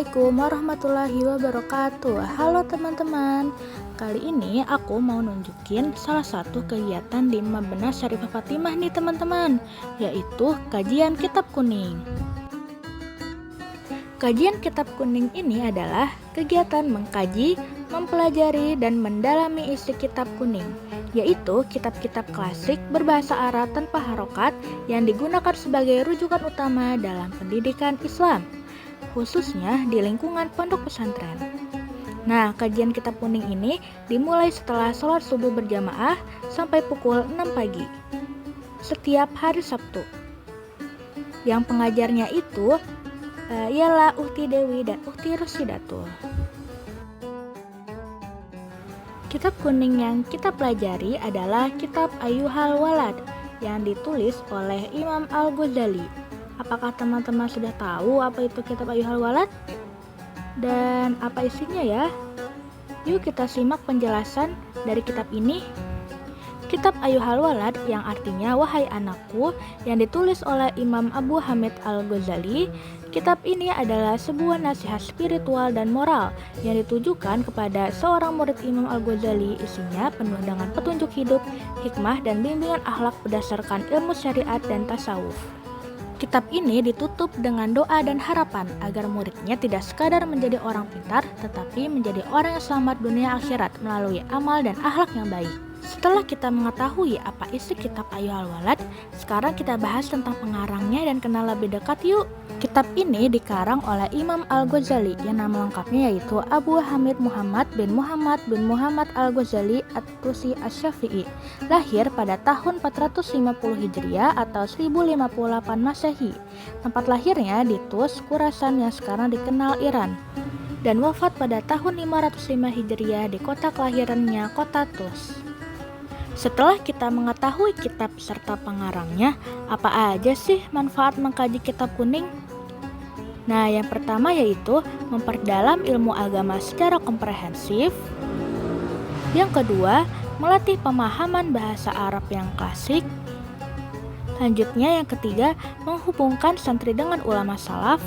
Assalamualaikum warahmatullahi wabarakatuh. Halo teman-teman. Kali ini aku mau nunjukin salah satu kegiatan di Mabena Syarifah Fatimah nih teman-teman, yaitu kajian kitab kuning. Kajian kitab kuning ini adalah kegiatan mengkaji, mempelajari, dan mendalami isi kitab kuning, yaitu kitab-kitab klasik berbahasa Arab tanpa harokat yang digunakan sebagai rujukan utama dalam pendidikan Islam, khususnya di lingkungan pondok pesantren. Nah, kajian kitab kuning ini dimulai setelah sholat subuh berjamaah sampai pukul 6 pagi, setiap hari Sabtu. Yang pengajarnya itu ialah Ukhti Dewi dan Ukhti Rosidatul. Kitab kuning yang kita pelajari adalah kitab Ayyuhal Walad yang ditulis oleh Imam Al-Ghazali. Apakah teman-teman sudah tahu apa itu kitab Ayyuhal Walad? Dan apa isinya ya? Yuk kita simak penjelasan dari kitab ini. Kitab Ayyuhal Walad yang artinya wahai anakku yang ditulis oleh Imam Abu Hamid Al-Ghazali. Kitab ini adalah sebuah nasihat spiritual dan moral yang ditujukan kepada seorang murid Imam Al-Ghazali. Isinya penuh dengan petunjuk hidup, hikmah, dan bimbingan akhlak berdasarkan ilmu syariat dan tasawuf. Kitab ini ditutup dengan doa dan harapan agar muridnya tidak sekadar menjadi orang pintar, tetapi menjadi orang yang selamat dunia akhirat melalui amal dan akhlak yang baik. Setelah kita mengetahui apa isi kitab Ayyuhal Walad, sekarang kita bahas tentang pengarangnya dan kenal lebih dekat yuk. Kitab ini dikarang oleh Imam Al-Ghazali yang nama lengkapnya yaitu Abu Hamid Muhammad bin Muhammad Al-Ghazali At-Tusi Asy-Syafi'i. Lahir pada tahun 450 Hijriah atau 1058 Masehi. Tempat lahirnya di Tus, Khurasan yang sekarang dikenal Iran. Dan wafat pada tahun 505 Hijriah di kota kelahirannya, kota Tus. Setelah kita mengetahui kitab serta pengarangnya, apa aja sih manfaat mengkaji kitab kuning? Nah, yang pertama yaitu memperdalam ilmu agama secara komprehensif. Yang kedua, melatih pemahaman bahasa Arab yang klasik. Lanjutnya yang ketiga, menghubungkan santri dengan ulama salaf.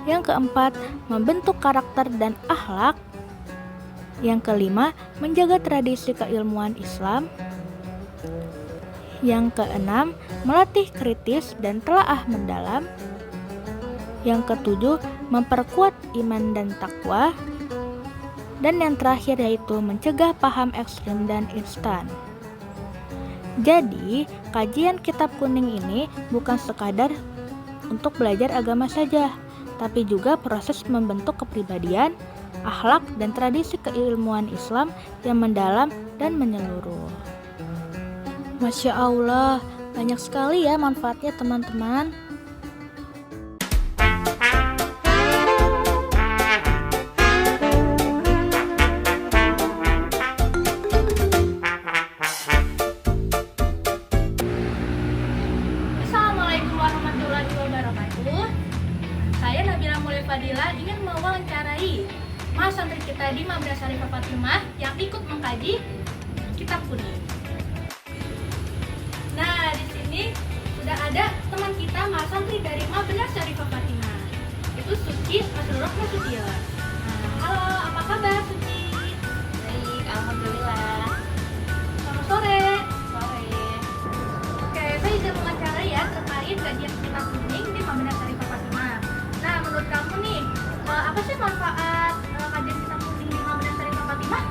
Yang keempat, membentuk karakter dan akhlak. Yang kelima, menjaga tradisi keilmuan Islam. Yang keenam, melatih kritis dan telaah mendalam. Yang ketujuh, memperkuat iman dan takwa. Dan yang terakhir yaitu mencegah paham ekstrim dan instan. Jadi, kajian kitab kuning ini bukan sekadar untuk belajar agama saja, tapi juga proses membentuk kepribadian, akhlak, dan tradisi keilmuan Islam yang mendalam dan menyeluruh. Masya Allah, banyak sekali ya manfaatnya teman-teman. Assalamualaikum warahmatullahi wabarakatuh. Saya Nabila Mulai Fadila ingin mewawancarai Mas santri kita di Mabena Syarifah Fatimah yang ikut mengkaji kitab kuning. Nah, di sini sudah ada teman kita Mas santri dari Mabena Syarifah Fatimah. Itu Suci Masrurah Nasution. Halo, apa kabar Suci? Baik, alhamdulillah. Selamat sore. Sore. Oke, saya izin mewawancarai ya terkait kajian kitab kuning di Mabena Syarifah Fatimah. Nah, menurut kamu nih, apa sih manfaat kajian kitab kuning di Mabena Syarifah Fatimah?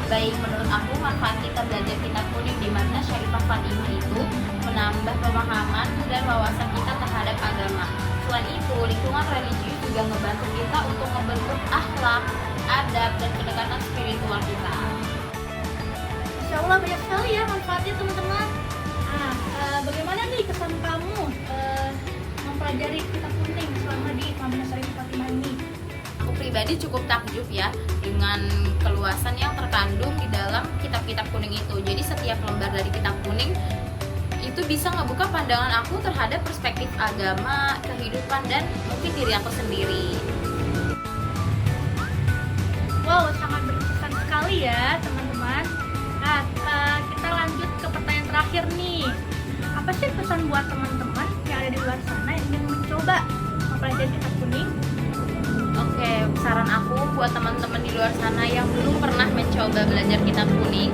Baik, menurut aku manfaat kita belajar kitab kuning di Mabena Syarifah Fatimah itu menambah pemahaman dan wawasan kita terhadap agama. Selain itu, lingkungan religius juga membantu kita untuk membentuk akhlak, adab, dan kedekatan spiritual kita. Insya Allah banyak sekali ya manfaatnya teman-teman. Nah, bagaimana nih kesan kamu mempelajari kitab kuning selama di Mabena Syarifah Fatimah ini? Aku pribadi cukup takjub ya dengan keluasan yang terkandung di dalam kitab-kitab kuning itu. Jadi setiap lembar dari kitab kuning itu bisa ngebuka pandangan aku terhadap perspektif agama, kehidupan, dan mungkin diri aku sendiri. Wow, sangat berkesan sekali ya teman-teman. Nah, kita lanjut ke pertanyaan terakhir nih. Apa sih pesan buat teman-teman yang ada di luar sana yang ingin mencoba mempelajari kitab kuning? buat teman-teman di luar sana yang belum pernah mencoba belajar kitab kuning.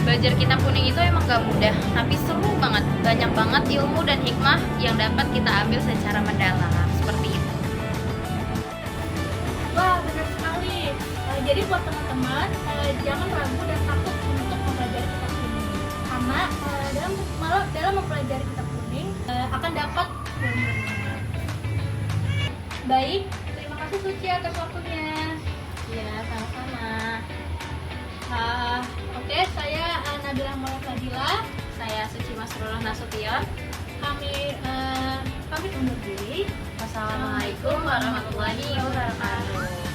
Belajar kitab kuning itu emang gak mudah, tapi seru banget. Banyak banget ilmu dan hikmah yang dapat kita ambil secara mendalam. Seperti itu. Wah, benar sekali. Jadi buat teman-teman, jangan ragu dan takut untuk mempelajari kitab kuning. Karena dalam mempelajari kitab kuning akan dapat ilmu. Baik, terima kasih Suci atas waktunya. Ya, sama-sama. Oke, saya Nabila Maulana Fadila. Saya Suci Masrullah Nasution. Kami pamit undur diri. Wassalamualaikum warahmatullahi wabarakatuh.